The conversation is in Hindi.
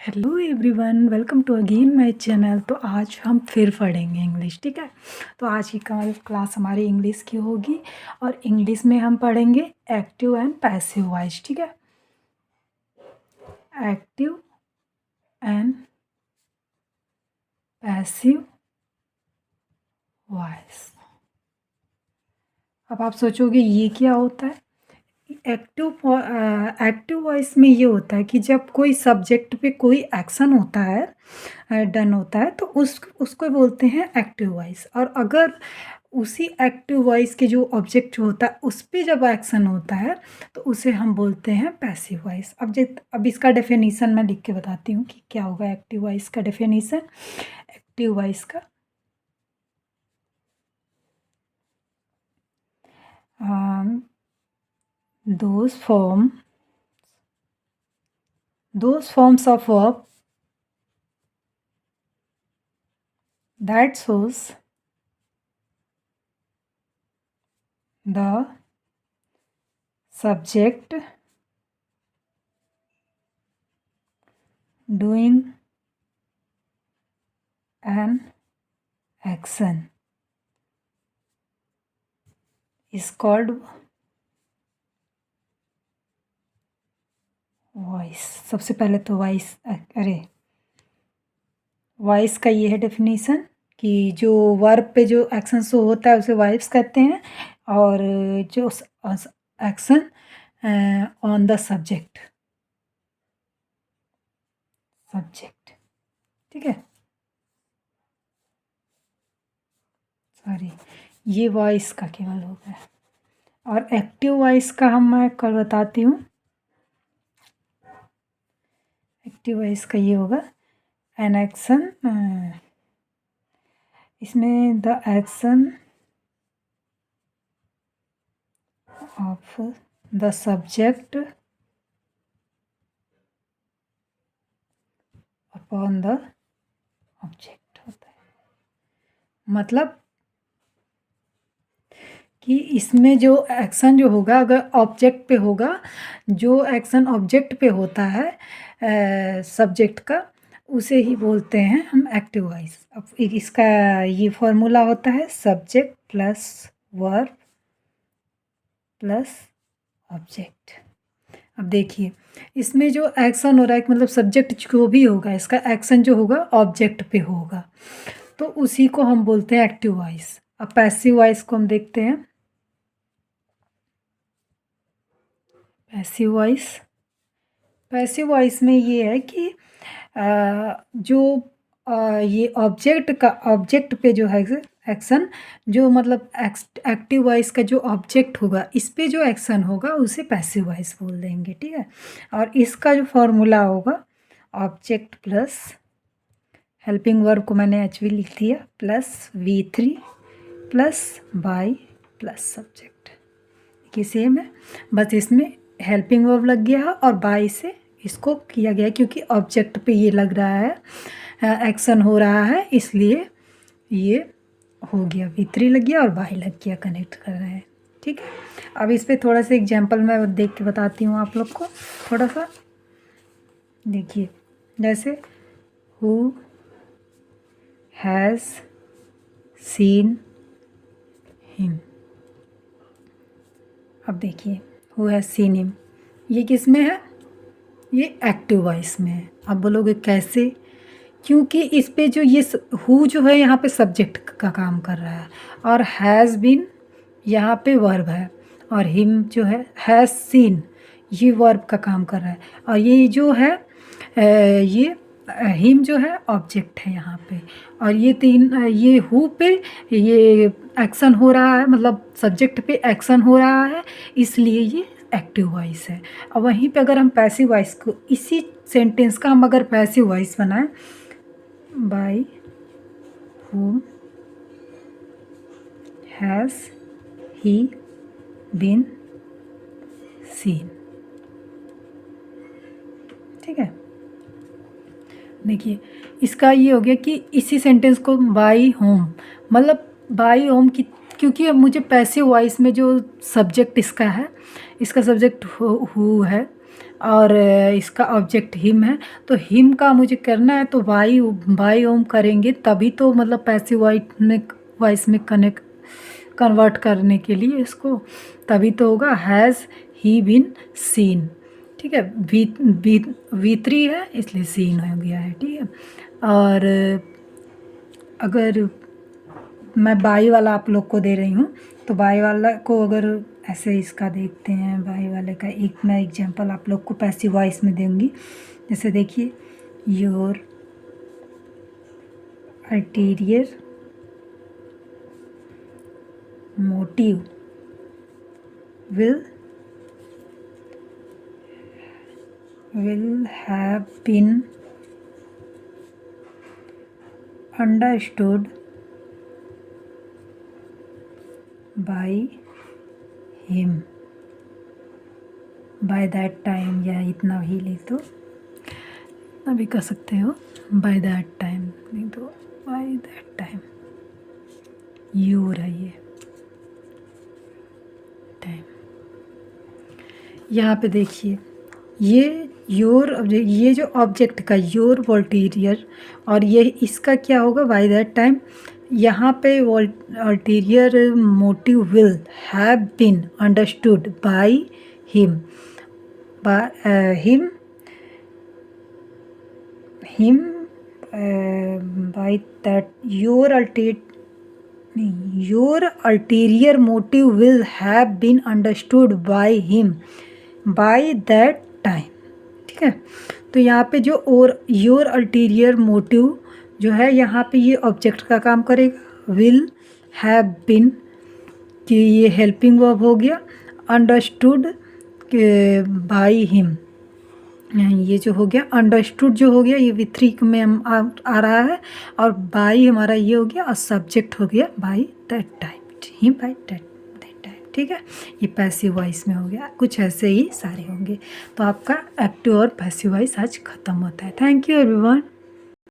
Hello everyone, welcome to again my channel. तो आज हम फिर पढ़ेंगे इंग्लिश, ठीक है। तो आज की क्लास हमारी इंग्लिश की होगी और इंग्लिश में हम पढ़ेंगे एक्टिव एंड पैसिव वॉइस, ठीक है। Active and passive voice. अब आप सोचोगे ये क्या होता है। एक्टिव वॉइस में ये होता है कि जब कोई सब्जेक्ट पे कोई एक्शन होता है, डन होता है, तो उसको बोलते हैं एक्टिव वॉइस। और अगर उसी एक्टिव वॉइस के जो ऑब्जेक्ट होता है उस पे जब एक्शन होता है तो उसे हम बोलते हैं पैसिव वॉइस। अब इसका डेफिनेशन मैं लिख के बताती हूँ कि क्या होगा एक्टिव वॉइस का डेफिनेशन। एक्टिव वॉइस का those forms of verb that shows the subject doing an action is called voice. सबसे पहले तो वॉइस का ये है डेफिनेशन कि जो वर्ब पे जो एक्शन शो होता है उसे वॉइस कहते हैं, और जो एक्शन ऑन द सब्जेक्ट, ठीक है। सॉरी, ये वॉइस का केवल हो गया। और एक्टिव वॉइस का मैं कल बताती हूँ। एक्टिव वॉइस का ये होगा एन एक्शन, इसमें the action of the subject upon the object होता है। मतलब कि इसमें जो एक्शन जो होगा अगर ऑब्जेक्ट पे होगा, जो एक्शन ऑब्जेक्ट पे होता है सब्जेक्ट का, उसे ही बोलते हैं हम एक्टिव वॉइस। अब इसका ये फॉर्मूला होता है subject plus verb plus object. अब देखिए इसमें जो एक्शन हो रहा है मतलब सब्जेक्ट जो भी होगा इसका एक्शन जो होगा ऑब्जेक्ट पे होगा, तो उसी को हम बोलते हैं एक्टिव वॉइस। अब पैसिव वॉइस को हम देखते हैं। पैसिव वॉइस में ये है कि जो ये ऑब्जेक्ट पे जो है एक्शन, जो मतलब एक्टिव वॉइस का जो ऑब्जेक्ट होगा इस पे जो एक्शन होगा उसे पैसिव वॉइस बोल देंगे, ठीक है। और इसका जो फॉर्मूला होगा ऑब्जेक्ट प्लस हेल्पिंग वर्ब को मैंने एचवी लिख दिया plus V3 plus by plus subject. देखिए सेम है, बस इसमें हेल्पिंग वर्ब लग गया है और बाय से इसको किया गया क्योंकि ऑब्जेक्ट पे ये लग रहा है, एक्शन हो रहा है, इसलिए ये हो गया V3 लग गया और बाय लग गया, कनेक्ट कर रहे हैं, ठीक है। अब इस पर थोड़ा सा एग्जाम्पल मैं देख के बताती हूँ आप लोग को। थोड़ा सा देखिए, जैसे हु हैज़ सीन हिम। अब देखिए हु हैज़ सीन हिम, ये किस में है? ये एक्टिव वॉइस में है। अब बोलोगे कैसे? क्योंकि इस पे जो ये हु जो है यहाँ पे सब्जेक्ट का काम कर रहा है और हैज़ बीन यहाँ पे वर्ब है, और हिम जो है हैज़ सीन ये वर्ब का काम कर रहा है, और ये जो है ये हिम जो है ऑब्जेक्ट है यहाँ पे, और ये ये हु पे ये एक्शन हो रहा है, मतलब सब्जेक्ट पे एक्शन हो रहा है, इसलिए ये एक्टिव वॉइस है। और वहीं पे अगर हम पैसिव वॉइस को, इसी सेंटेंस का हम अगर पैसिव वॉइस बनाएं, bye whom has he been seen, ठीक है। देखिए इसका ये हो गया कि इसी सेंटेंस को बाय होम, मतलब बाय होम की, क्योंकि अब मुझे पैसिव वॉइस में जो सब्जेक्ट इसका है, इसका सब्जेक्ट हु है, और इसका ऑब्जेक्ट हिम है, तो हिम का मुझे करना है तो बाई ओम करेंगे तभी तो मतलब पैसिव वॉइस में कन्वर्ट करने के लिए इसको तभी तो होगा। हैज़ ही बीन सीन, ठीक है। V3 है इसलिए सीन हो गया है, ठीक है। और अगर मैं बाई वाला आप लोग को दे रही हूँ तो बाई वाला को अगर ऐसे इसका देखते हैं, बाई वाले का एक मैं एग्जांपल आप लोग को पैसिव वॉइस में दूंगी। जैसे देखिए, your ulterior motive will have been understood by him by that time, या इतना ही लिख दो, इतना भी कर सकते हो, by that time लिख दो, by that time योर है ये टाइम। यहाँ पे देखिए ये ये जो ऑब्जेक्ट का योर अल्टीरियर और ये इसका क्या होगा बाय दैट टाइम। यहाँ पे ulterior motive will have been understood by him, by that your ulterior motive will have been understood by him by that time, ठीक है। तो यहाँ पे जो और योर अल्टीरियर मोटिव जो है यहाँ पे ये ऑब्जेक्ट का काम करेगा। विल हैव बीन कि ये हेल्पिंग वर्ब हो गया, अंडरस्टूड बाय हिम ये जो हो गया, अंडरस्टूड जो हो गया ये V3 में हम आ रहा है, और बाय हमारा ये हो गया और सब्जेक्ट हो गया bye that time, him by that time, ठीक है। ये पैसिव वॉइस में हो गया। कुछ ऐसे ही सारे होंगे। तो आपका एक्टिव और पैसिव वॉइस आज ख़त्म होता है। Thank you everyone.